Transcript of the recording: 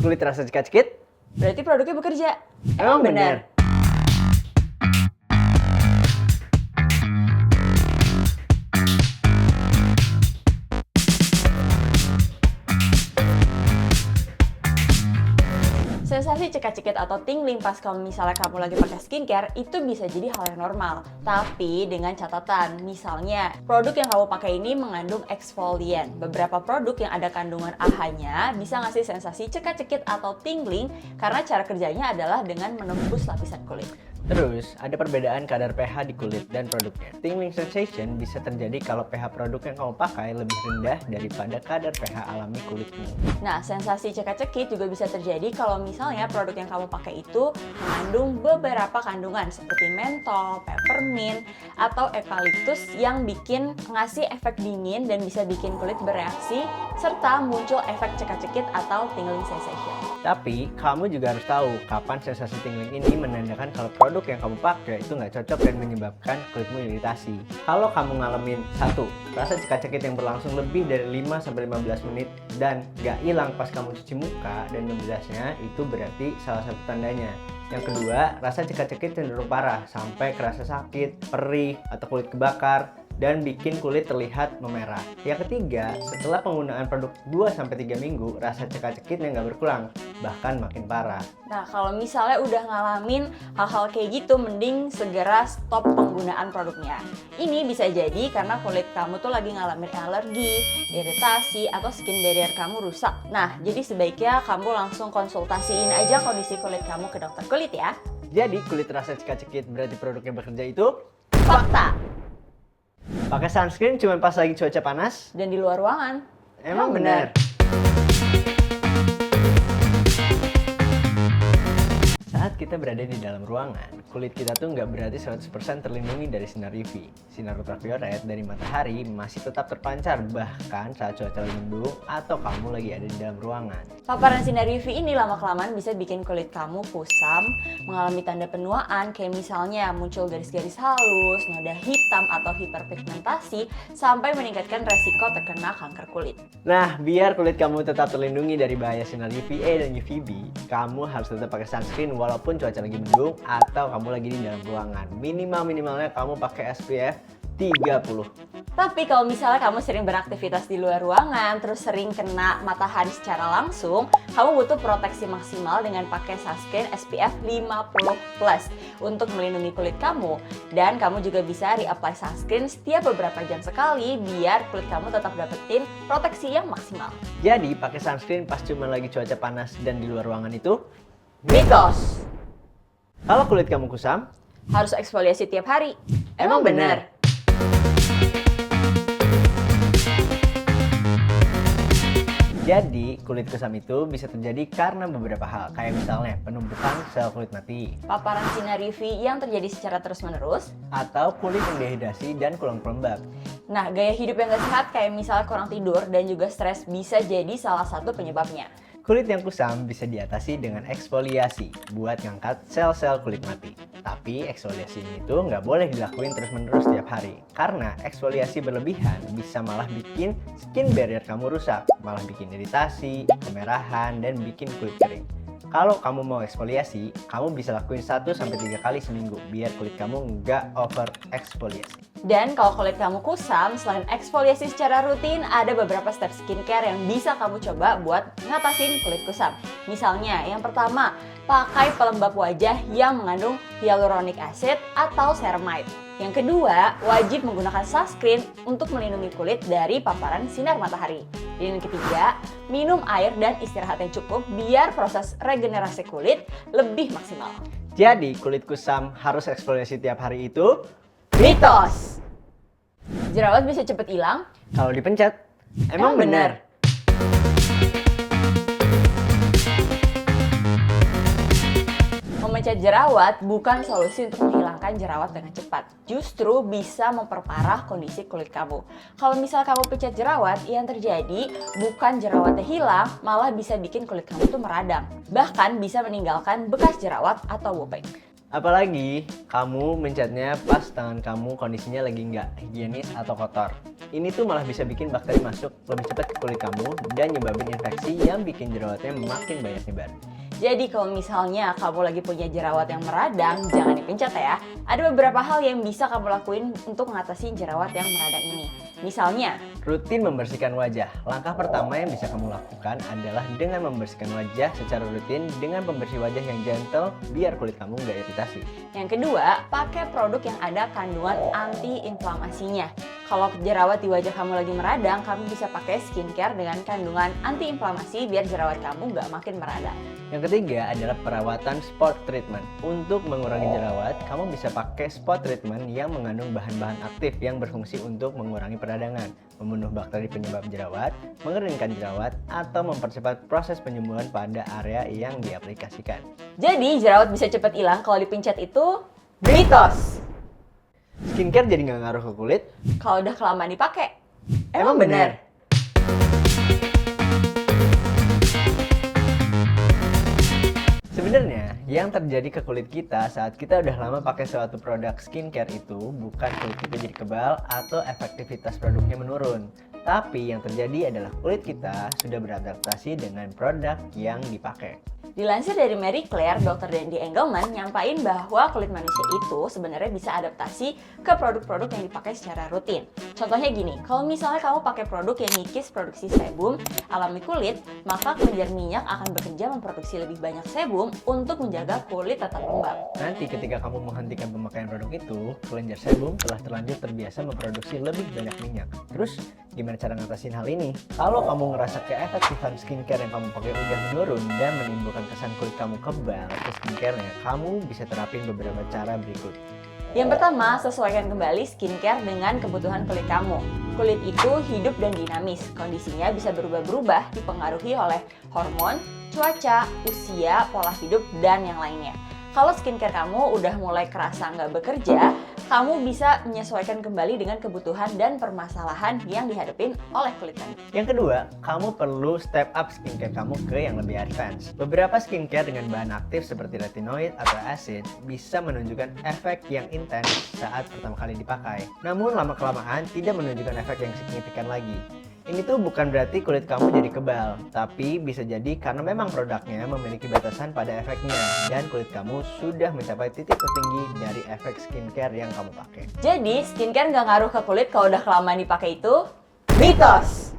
Kulit rasa cekit-cekit? Berarti produknya bekerja. Emang bener? Sensasi cekat-cekit atau tingling pas misalnya kamu lagi pakai skincare itu bisa jadi hal yang normal. Tapi dengan catatan, misalnya produk yang kamu pakai ini mengandung eksfolian. Beberapa produk yang ada kandungan AHA-nya bisa ngasih sensasi cekat-cekit atau tingling karena cara kerjanya adalah dengan menembus lapisan kulit. Terus, ada perbedaan kadar pH di kulit dan produknya. Tingling sensation bisa terjadi kalau pH produk yang kamu pakai lebih rendah daripada kadar pH alami kulitmu. Nah, sensasi cekat-cekit juga bisa terjadi kalau misalnya produk yang kamu pakai itu mengandung beberapa kandungan seperti mentol, peppermint, atau eukaliptus yang ngasih efek dingin dan bisa bikin kulit bereaksi serta muncul efek cekat-cekit atau tingling sensation. Tapi, kamu juga harus tahu kapan sensasi tingling ini menandakan kalau produk yang kamu pakai itu nggak cocok dan menyebabkan kulitmu iritasi. Kalau kamu ngalamin 1. Rasa cekat-cekit yang berlangsung lebih dari 5-15 menit dan nggak hilang pas kamu cuci muka dan membelasnya, itu berarti salah satu tandanya. Yang kedua, rasa cekat-cekit cenderung parah sampai kerasa sakit, perih, atau kulit kebakar dan bikin kulit terlihat memerah. Yang ketiga, setelah penggunaan produk 2-3 minggu, rasa cekat-cekitnya nggak berkurang, bahkan makin parah. Nah, kalau misalnya udah ngalamin hal-hal kayak gitu, mending segera stop penggunaan produknya. Ini bisa jadi karena kulit kamu tuh lagi ngalamin alergi, iritasi, atau skin barrier kamu rusak. Nah, jadi sebaiknya kamu langsung konsultasiin aja kondisi kulit kamu ke dokter kulit ya. Jadi, kulit rasa cekat-cekit berarti produknya bekerja itu Fakta! pakai sunscreen cuma pas lagi cuaca panas? Dan di luar ruangan. Emang bener? Saat kita berada di dalam ruangan, kulit kita tuh nggak berarti 100% terlindungi dari sinar UV. Sinar ultraviolet dari matahari masih tetap terpancar bahkan saat cuaca lagi mendung atau kamu lagi ada di dalam ruangan. Paparan sinar UV ini lama-kelamaan bisa bikin kulit kamu kusam, mengalami tanda penuaan kayak misalnya muncul garis-garis halus, noda hitam atau hiperpigmentasi, sampai meningkatkan resiko terkena kanker kulit. Nah, biar kulit kamu tetap terlindungi dari bahaya sinar UVA dan UVB, kamu harus tetap pakai sunscreen walaupun cuaca lagi mendung atau kamu lagi di dalam ruangan. Minimalnya kamu pakai SPF 30. Tapi kalau misalnya kamu sering beraktivitas di luar ruangan, terus sering kena matahari secara langsung, kamu butuh proteksi maksimal dengan pakai sunscreen SPF 50+ untuk melindungi kulit kamu. Dan kamu juga bisa reapply sunscreen setiap beberapa jam sekali biar kulit kamu tetap dapetin proteksi yang maksimal. Jadi, pakai sunscreen pas cuma lagi cuaca panas dan di luar ruangan itu Mitos! kalau kulit kamu kusam, Harus eksfoliasi tiap hari. Emang bener? Jadi, kulit kusam itu bisa terjadi karena beberapa hal, kayak misalnya penumpukan sel kulit mati, Paparan sinar UV yang terjadi secara terus-menerus. atau kulit yang dehidrasi dan kurang pelembab. Nah, gaya hidup yang gak sehat kayak misalnya kurang tidur dan juga stres bisa jadi salah satu penyebabnya. Kulit yang kusam bisa diatasi dengan eksfoliasi buat ngangkat sel-sel kulit mati. Tapi eksfoliasi ini tuh nggak boleh dilakuin terus-menerus setiap hari. Karena eksfoliasi berlebihan bisa malah bikin skin barrier kamu rusak, malah bikin iritasi, kemerahan, dan bikin kulit kering. Kalau kamu mau eksfoliasi, kamu bisa lakuin 1-3 kali seminggu biar kulit kamu nggak over eksfoliasi. Dan kalau kulit kamu kusam, selain eksfoliasi secara rutin, ada beberapa step skincare yang bisa kamu coba buat ngatasin kulit kusam. Misalnya, yang pertama, pakai pelembab wajah yang mengandung hyaluronic acid atau ceramide. Yang kedua, wajib menggunakan sunscreen untuk melindungi kulit dari paparan sinar matahari. Dan yang ketiga, minum air dan istirahat yang cukup biar proses regenerasi kulit lebih maksimal. Jadi, kulit kusam harus eksfoliasi tiap hari itu Mitos! Jerawat bisa cepet hilang? kalau dipencet. Emang bener? Memencet jerawat bukan solusi untuk menghilangkan jerawat dengan cepat. Justru bisa memperparah kondisi kulit kamu. Kalau misal kamu pencet jerawat, yang terjadi bukan jerawatnya hilang, malah bisa bikin kulit kamu tuh meradang. Bahkan bisa meninggalkan bekas jerawat atau bopeng. Apalagi kamu mencetnya pas tangan kamu kondisinya lagi nggak higienis atau kotor. Ini tuh malah bisa bikin bakteri masuk lebih cepat ke kulit kamu dan nyebabin infeksi yang bikin jerawatnya makin banyak nyebar. Jadi kalau misalnya kamu lagi punya jerawat yang meradang, jangan dipencet ya. Ada beberapa hal yang bisa kamu lakuin untuk mengatasi jerawat yang meradang ini. Misalnya, rutin membersihkan wajah. Langkah pertama yang bisa kamu lakukan adalah dengan membersihkan wajah secara rutin dengan pembersih wajah yang gentle biar kulit kamu nggak iritasi. yang kedua, pakai produk yang ada kandungan anti-inflamasinya. Kalau jerawat di wajah kamu lagi meradang, kamu bisa pakai skincare dengan kandungan anti-inflamasi biar jerawat kamu nggak makin meradang. Yang ketiga adalah perawatan spot treatment. Untuk mengurangi jerawat, kamu bisa pakai spot treatment yang mengandung bahan-bahan aktif yang berfungsi untuk mengurangi peradangan, membunuh bakteri penyebab jerawat, mengeringkan jerawat, atau mempercepat proses penyembuhan pada area yang diaplikasikan. Jadi jerawat bisa cepat hilang kalau dipencet itu mitos. Skincare jadi nggak ngaruh ke kulit? Kalau udah kelamaan dipakai, Emang bener? Sebenarnya, yang terjadi ke kulit kita saat kita udah lama pakai suatu produk skincare itu bukan kulit kita jadi kebal atau efektivitas produknya menurun. Tapi yang terjadi adalah kulit kita sudah beradaptasi dengan produk yang dipakai. Dilansir dari Marie Claire, Dr. Dandy Engelman nyampain bahwa kulit manusia itu sebenarnya bisa adaptasi ke produk-produk yang dipakai secara rutin. Contohnya gini, kalau misalnya kamu pakai produk yang ngikis produksi sebum alami kulit, maka kelenjar minyak akan bekerja memproduksi lebih banyak sebum untuk menjaga kulit tetap lembab. Nanti ketika kamu menghentikan pemakaian produk itu, kelenjar sebum telah terlanjur terbiasa memproduksi lebih banyak minyak. Terus, gimana cara ngatasin hal ini? Kalau kamu ngerasa keefektifan skincare yang kamu pakai udah menurun dan menimbulkan kesan kulit kamu kebal ke skincare-nya, kamu bisa terapin beberapa cara berikut. Yang pertama, sesuaikan kembali skincare dengan kebutuhan kulit kamu. Kulit itu hidup dan dinamis, kondisinya bisa berubah-berubah dipengaruhi oleh hormon, cuaca, usia, pola hidup, dan yang lainnya. Kalau skincare kamu udah mulai kerasa nggak bekerja, kamu bisa menyesuaikan kembali dengan kebutuhan dan permasalahan yang dihadapin oleh kulit kamu. Yang kedua, kamu perlu step up skincare kamu ke yang lebih advance. Beberapa skincare dengan bahan aktif seperti retinoid atau acid bisa menunjukkan efek yang intens saat pertama kali dipakai. Namun lama-kelamaan tidak menunjukkan efek yang signifikan lagi. Ini tuh bukan berarti kulit kamu jadi kebal, tapi bisa jadi karena memang produknya memiliki batasan pada efeknya dan kulit kamu sudah mencapai titik tertinggi dari efek skincare yang kamu pakai. Jadi, skincare nggak ngaruh ke kulit kalau udah kelamaan dipakai itu mitos.